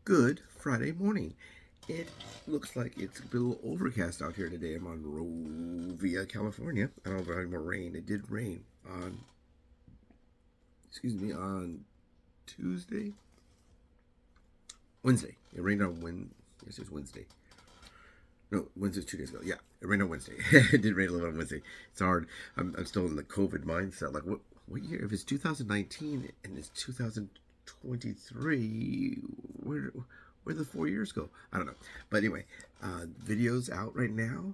Good Friday morning. It looks like it's a little overcast out here today. I'm on Rovia, California. I don't know if there's any more rain. It did rain on, on Tuesday? Wednesday. It rained on Wednesday. Yes, it was Wednesday. No, Wednesday 2 days ago. Yeah, it rained on Wednesday. It did rain a little on Wednesday. It's hard. I'm still in the COVID mindset. Like, what year? If it's 2019 and it's 2023, where the 4 years go? I don't know. But anyway, videos out right now.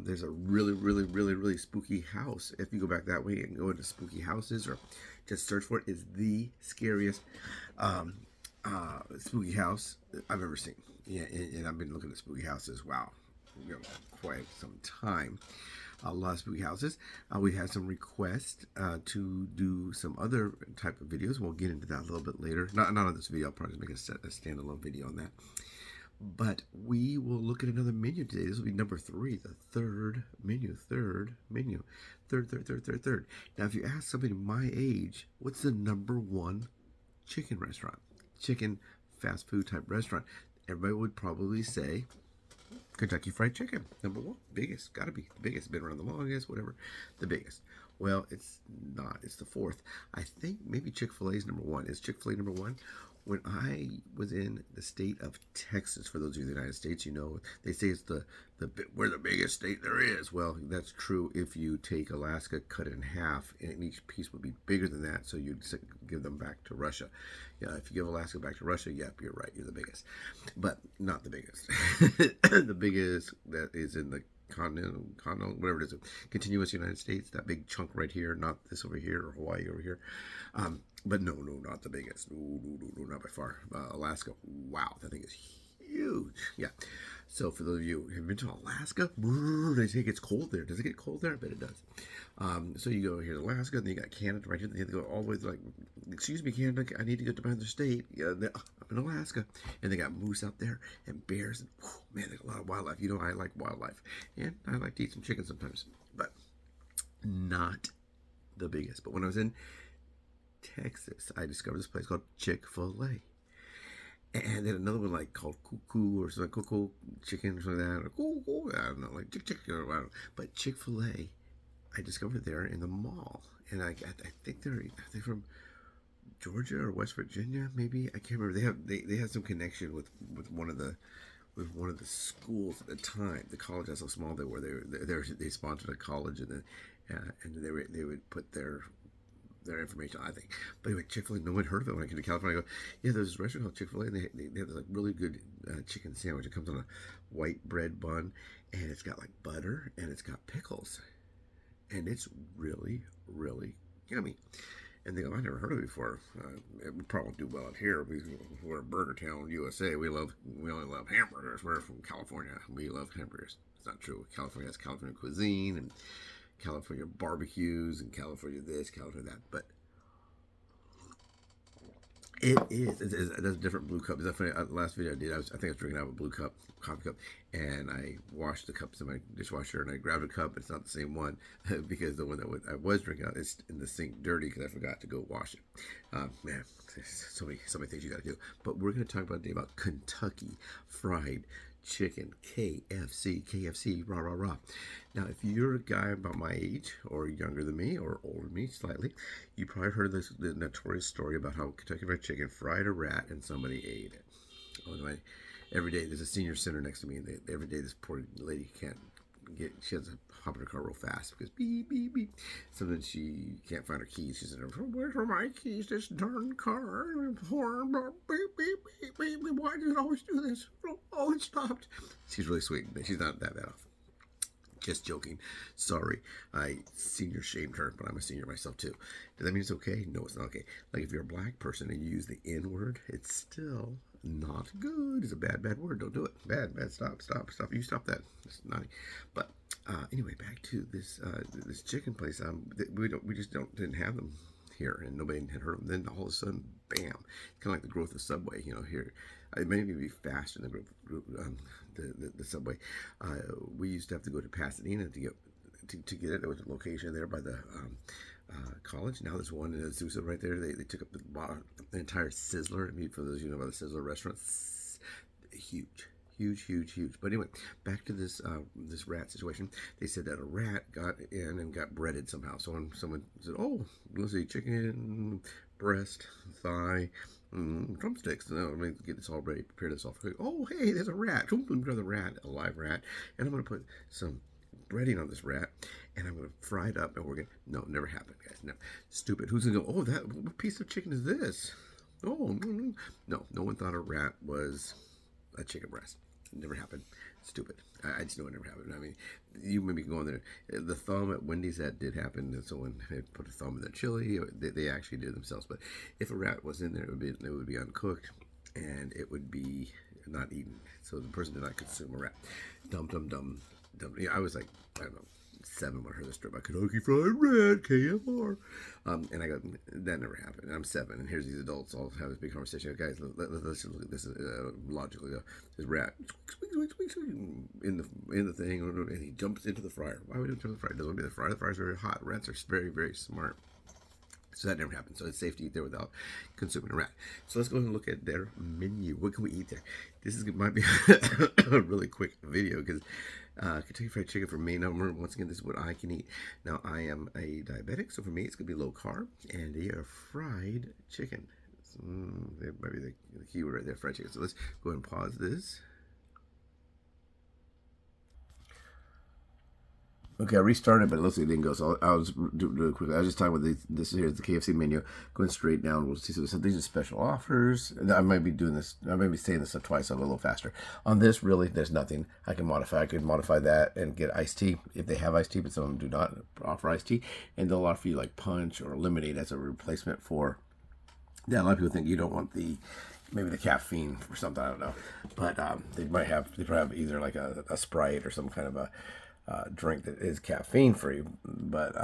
There's a really spooky house. If you go back that way and go into spooky houses or just search for it, is the scariest um, spooky house I've ever seen. Yeah, and I've been looking at spooky houses. Wow, quite some time. A lot of spooky houses. We had some requests to do some other type of videos. We'll get into that a little bit later. Not on this video. I'll probably make a standalone video on that. But we will look at another menu today. This will be number 3, the third menu. Third. Now, if you ask somebody my age, what's the number one chicken restaurant? Chicken fast food type restaurant. Everybody would probably say Kentucky Fried Chicken, number 1, biggest, gotta be the biggest, been around the longest, whatever, the biggest. Well, it's not, it's the 4th. I think maybe Chick-fil-A is number 1. Is Chick-fil-A number 1? When I was in the state of Texas, for those of you in the United States, they say it's we're the biggest state there is. Well, that's true if you take Alaska, cut it in half, and each piece would be bigger than that, so you'd give them back to Russia. Yeah, if you give Alaska back to Russia, yep, you're right, you're the biggest. But not the biggest. The biggest that is in the continental, whatever it is, continuous United States, that big chunk right here, not this over here or Hawaii over here. But no, not the biggest. No, not by far. Alaska, wow, that thing is huge. Yeah. So for those of you who have been to Alaska, they say it gets cold there. Does it get cold there? I bet it does. So you go here to Alaska, and then you got Canada right here. They go all the way to excuse me, Canada, I need to get to another state. Yeah, I'm in Alaska. And they got moose out there and bears. And man, there's a lot of wildlife. I like wildlife. And I like to eat some chicken sometimes. But not the biggest. But when I was in Texas, I discovered this place called Chick-fil-A. And then another one called Cuckoo or something, Cuckoo Chicken or something like that. Or Cuckoo, I don't know, like Chick, or I don't know. But Chick-fil-A, I discovered there in the mall. And I think they're from Georgia or West Virginia, maybe. I can't remember. They have some connection with one of the schools at the time. The college, that's how small they were. They sponsored a college, and then they would put their information, I think. But anyway, Chick-fil-A, no one heard of it. When I came to California, I go, yeah, there's this restaurant called Chick-fil-A, and they have this really good chicken sandwich. It comes on a white bread bun, and it's got butter, and it's got pickles. And it's really yummy. And they go, I never heard of it before. We probably won't do well out here. We're a burger town, USA. We only love hamburgers. We're from California. We love hamburgers. It's not true. California has California cuisine and California barbecues and California this, California that. But it's a different blue cup. Is that funny? Last video I did, I think I was drinking out of a blue cup, coffee cup, and I washed the cups in my dishwasher, and I grabbed a cup. It's not the same one because the one that I was drinking out is in the sink dirty because I forgot to go wash it. Man, so many things you got to do. But we're going to talk about today about Kentucky Fried Chicken, KFC, rah. Now, if you're a guy about my age, or younger than me, or older than me slightly, you probably heard the notorious story about how Kentucky Fried Chicken fried a rat and somebody ate it. Every day there's a senior center next to me, and every day this poor lady she has to hop in her car real fast because beep, beep, beep. Sometimes she can't find her keys. She's in her, where's my keys? This darn car. Horn, beep, beep, beep, beep. Why does it always do this? Oh, it stopped. She's really sweet. She's not that bad off. Just joking. Sorry. I senior shamed her, but I'm a senior myself too. Does that mean it's okay? No, it's not okay. Like if you're a black person and you use the N word, it's still not good. It's a bad word. Don't do it. Bad. Stop. You stop that. It's naughty. But anyway, back to this chicken place. We just didn't have them here, and nobody had heard of them. Then all of a sudden, bam! Kind of like the growth of Subway. Here it may even be faster than the Subway. We used to have to go to Pasadena to get it. There was a location there by the college. Now there's one in Azusa right there. They took up the entire Sizzler. I mean, for those of you who know about the Sizzler restaurant, huge. Huge. But anyway, back to this this rat situation. They said that a rat got in and got breaded somehow. Someone said, "Oh, let's see, chicken breast, thigh, drumsticks. No, let me get this all ready, prepare this all. Oh, hey, there's a rat. Another rat, a live rat, and I'm gonna put some breading on this rat, and I'm gonna fry it up, and we're gonna. No, never happened, guys. No, stupid. Who's gonna go? Oh, what piece of chicken is this? Oh, no one thought a rat was a chicken breast. It never happened. Stupid. I just know it never happened. I mean, you maybe go in there. The thumb at Wendy's, that did happen. That someone had put a thumb in the chili. They actually did it themselves. But if a rat was in there, it would be uncooked, and it would be not eaten. So the person did not consume a rat. Dumb. Yeah, I was like, I don't know, 7 when I heard the story about Kentucky Fried Rat, KFR. And I go, that never happened. And I'm 7, and here's these adults all having this big conversation. Guys, let's just look at this logically. This rat in the thing, and he jumps into the fryer. Why would he jump into the fryer? It doesn't want to be the fryer. The fryer's very hot. Rats are very smart. So that never happened. So it's safe to eat there without consuming a rat. So let's go ahead and look at their menu. What can we eat there? Might be a really quick video because Kentucky Fried Chicken for me. Now, remember, once again, this is what I can eat. Now, I am a diabetic, so for me, it's going to be low carb. And they are fried chicken. That might be the keyword right there, fried chicken. So let's go ahead and pause this. Okay, I restarted, but it looks like it didn't go. So I'll just do it really quickly. I was just talking about this. Here is the KFC menu. Going straight down, we'll see. So these are special offers. I might be doing this. I might be saying this twice. I'll go a little faster. On this, really, there's nothing I can modify. I could modify that and get iced tea if they have iced tea, but some of them do not offer iced tea. And they'll offer you like punch or lemonade as a replacement for. Yeah, a lot of people think you don't want maybe the caffeine or something. I don't know, but they probably have either like a Sprite or some kind of a drink that is caffeine free, but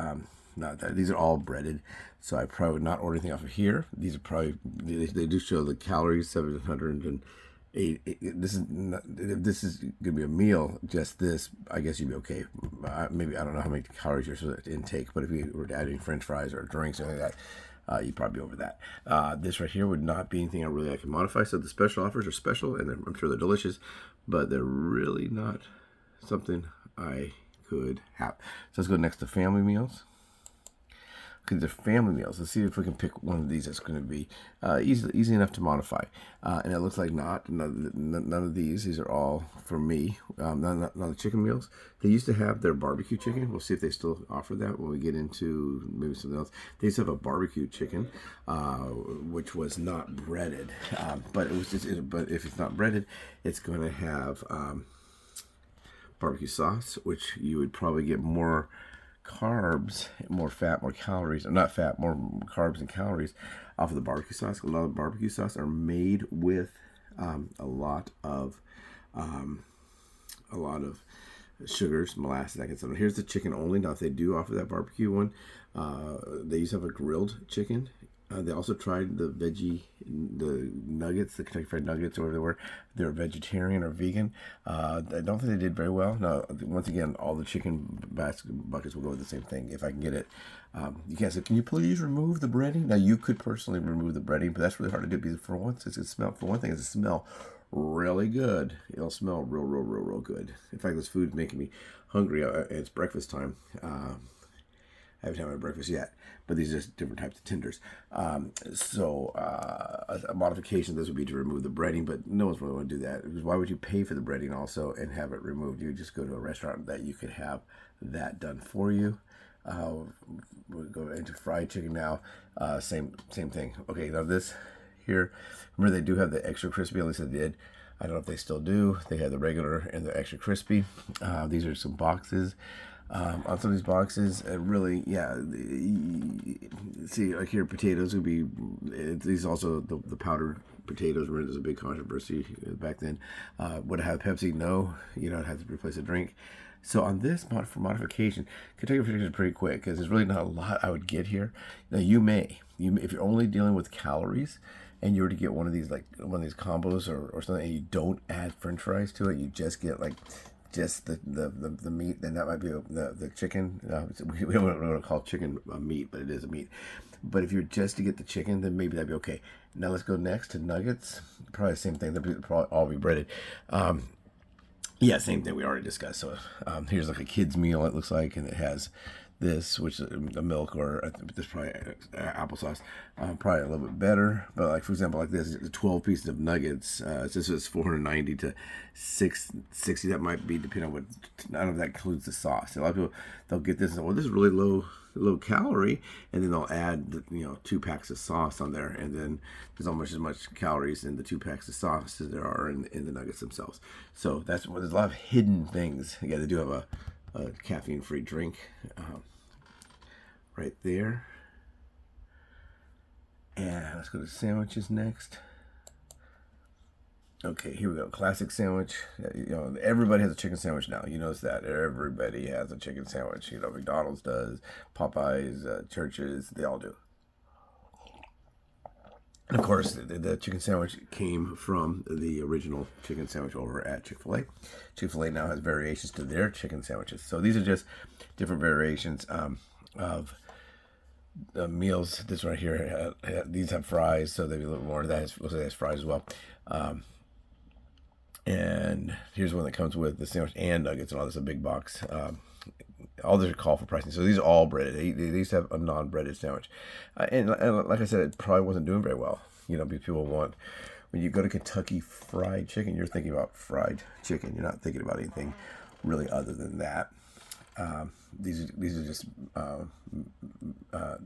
not that. These are all breaded, so I probably would not order anything off of here. These are probably they do show the calories 708. If this is gonna be a meal, just this, I guess you'd be okay. Maybe I don't know how many calories you're supposed to intake, but if you were to add any French fries or drinks or anything like that, you'd probably be over that. This right here would not be anything I can modify. So the special offers are special, and I'm sure they're delicious, but they're really not something I could have. So let's go next to family meals. Okay, they're family meals. Let's see if we can pick one of these that's going to be easy enough to modify. And it looks like none of these. These are all for me. None of the chicken meals. They used to have their barbecue chicken. We'll see if they still offer that when we get into maybe something else. They used to have a barbecue chicken, which was not breaded. But it was but if it's not breaded, it's going to have barbecue sauce, which you would probably get more carbs, more fat, more calories, or not fat, more carbs and calories off of the barbecue sauce. A lot of barbecue sauce are made with a lot of sugars, molasses, that kind of stuff. Here's the chicken only. Now, if they do offer that barbecue one, they used to have a grilled chicken. They also tried the nuggets, the Kentucky Fried Nuggets, or whatever they were. They're vegetarian or vegan. I don't think they did very well. Now, once again, all the chicken buckets will go with the same thing. If I can get it, you can't say, "Can you please remove the breading?" Now, you could personally remove the breading, but that's really hard to do because for one thing, it's smell really good. It'll smell real good. In fact, this food's making me hungry. It's breakfast time. I haven't had my breakfast yet, but these are just different types of tenders. So a modification of this would be to remove the breading, but no one's really going to do that. Because why would you pay for the breading also and have it removed? You would just go to a restaurant that you could have that done for you. We'll go into fried chicken now. Same thing. Okay, now this here, remember they do have the extra crispy, at least they did. I don't know if they still do. They have the regular and the extra crispy. These are some boxes. On some of these boxes, really, yeah. See, like here, potatoes would be. These also the powdered potatoes. Remember, there's a big controversy back then. Would it have Pepsi? No. You don't have to replace a drink. So on this for modification, Kentucky Fried Chicken is pretty quick because there's really not a lot I would get here. Now if you're only dealing with calories, and you were to get one of these combos or something, and you don't add French fries to it, you just get like just the meat, then that might be the chicken. We don't want to call chicken a meat, but it is a meat. But if you're just to get the chicken, then maybe that'd be okay. Now let's go next to nuggets. Probably the same thing. They'll probably all be breaded. Yeah, same thing we already discussed. So here's like a kid's meal, it looks like, and it has this, which is a milk, or this probably applesauce, probably a little bit better. But like, for example, like this, 12 pieces of nuggets. This is 490 to 660. That might be depending on what. I don't know if that includes the sauce. A lot of people, they'll get this and say, well, this is really low calorie, and then they'll add 2 packs of sauce on there, and then there's almost as much calories in the 2 packs of sauce as there are in the nuggets themselves. So that's what there's a lot of hidden things. Yeah, they do have a caffeine-free drink right there. And let's go to sandwiches next. Okay, here we go. Classic sandwich. Everybody has a chicken sandwich now. You notice that everybody has a chicken sandwich. McDonald's does, Popeyes, churches, they all do. And of course, the chicken sandwich came from the original chicken sandwich over at Chick-fil-A. Chick-fil-A now has variations to their chicken sandwiches. So these are just different variations of meals. This right here, these have fries, so they'd be a little more. That has fries as well. And here's one that comes with the sandwich and nuggets and all this, a big box. All these are call for pricing. So these are all breaded. They used to have a non-breaded sandwich. And like I said, it probably wasn't doing very well. Because people want, when you go to Kentucky Fried Chicken, you're thinking about fried chicken. You're not thinking about anything really other than that. These are just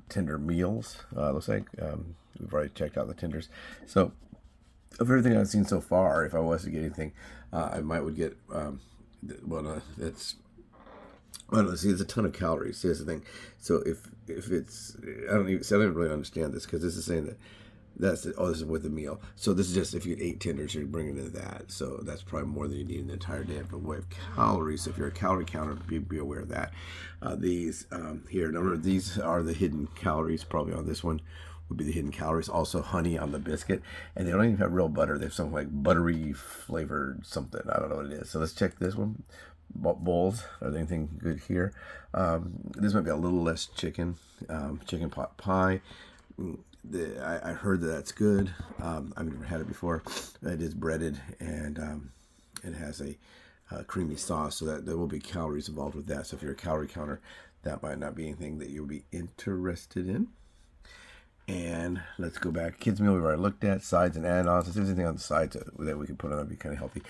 tender meals, looks like. We've already checked out the tenders. So of everything I've seen so far, if I was to get anything, I would get, see, it's a ton of calories. See, that's the thing. So if it's, I don't really understand this, because this is saying that this is with the meal. So this is just if you get 8 tenders, you're bringing in that. So that's probably more than you need in the entire day of the way of calories. So if you're a calorie counter, be aware of that. These here, remember, these are the hidden calories. Probably on this one would be the hidden calories. Also honey on the biscuit, and they don't even have real butter. They have something like buttery flavored something. I don't know what it is. So let's check this one. Bowls, are there anything good here? This might be a little less chicken. Chicken pot pie. I heard that's good. I've never had it before. It is breaded, and it has a creamy sauce, so that there will be calories involved with that. So if you're a calorie counter, that might not be anything that you'll be interested in. And let's go back. Kids meal we've already looked at. Sides and add-ons. If there's anything on the sides that we could put on, that'd be kind of healthy.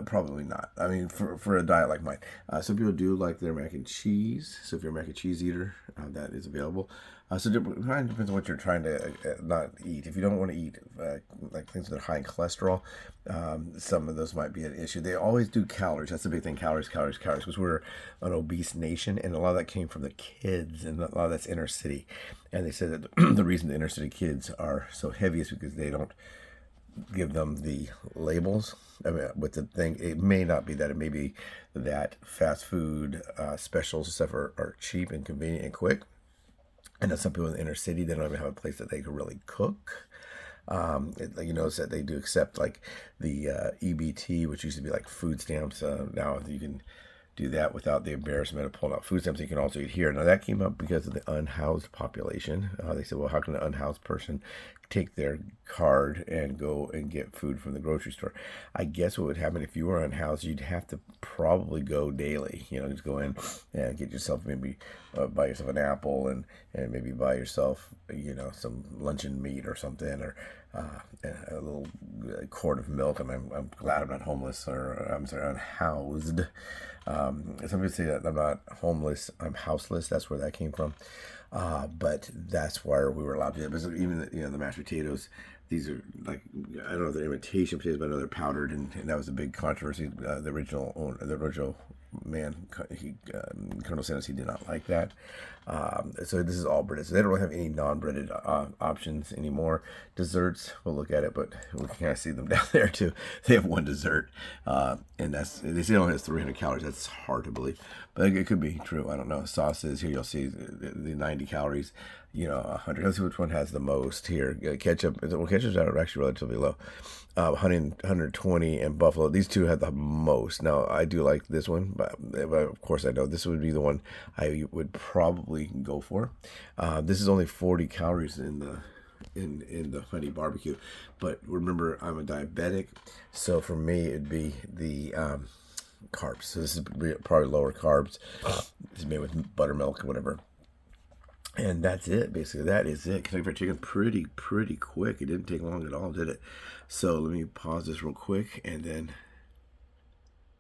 Probably not. I mean, for a diet like mine. Some people do like their mac and cheese. So if you're a mac and cheese eater, that is available. So it kind of depends on what you're trying to not eat. If you don't want to eat like things that are high in cholesterol, some of those might be an issue. They always do calories. That's the big thing, calories, because we're an obese nation, and a lot of that came from the kids, and a lot of that's inner city. And they said that the reason the inner city kids are so heavy is because they don't give them the labels. I mean, with the thing, it may not be that. It may be that fast food specials and stuff are cheap and convenient and quick. And then some people in the inner city, they don't even have a place that they can really cook. You notice that they do accept like the EBT, which used to be like food stamps. Now you can do that without the embarrassment of pulling out food stamps. You can also eat here. Now that came up because of the unhoused population. They said, well, how can an unhoused person take their card and go and get food from the grocery store? I guess what would happen if you were unhoused, you'd have to probably go daily. Just go in and get yourself, maybe buy yourself an apple and maybe buy yourself, some luncheon meat or something, or a little quart of milk. I'm glad I'm not homeless, or I'm sorry, unhoused. Some people say that I'm not homeless, I'm houseless. That's where that came from. But that's where we were allowed to do it. But even the mashed potatoes, these are like, I don't know if they're imitation potatoes, but I know they're powdered, and that was a big controversy. The original man, Colonel Sanders, he did not like that. So this is all breaded. So they don't really have any non-breaded options anymore. Desserts, we'll look at it, but we can kind of see them down there too. They have one dessert, and they say it only has 300 calories. That's hard to believe, but it could be true. I don't know. Sauces, here you'll see the 90 calories. 100. Let's see which one has the most here. Ketchup. Well, ketchups are actually relatively low. 120 and Buffalo. These two had the most. Now I do like this one, but of course I know this would be the one I would probably go for. This is only 40 calories in the honey barbecue, but remember I'm a diabetic, so for me it'd be the carbs. So this is probably lower carbs. It's made with buttermilk or whatever. And that's it, basically. That is it. Kentucky Fried Chicken, pretty quick. It didn't take long at all, did it? So let me pause this real quick, and then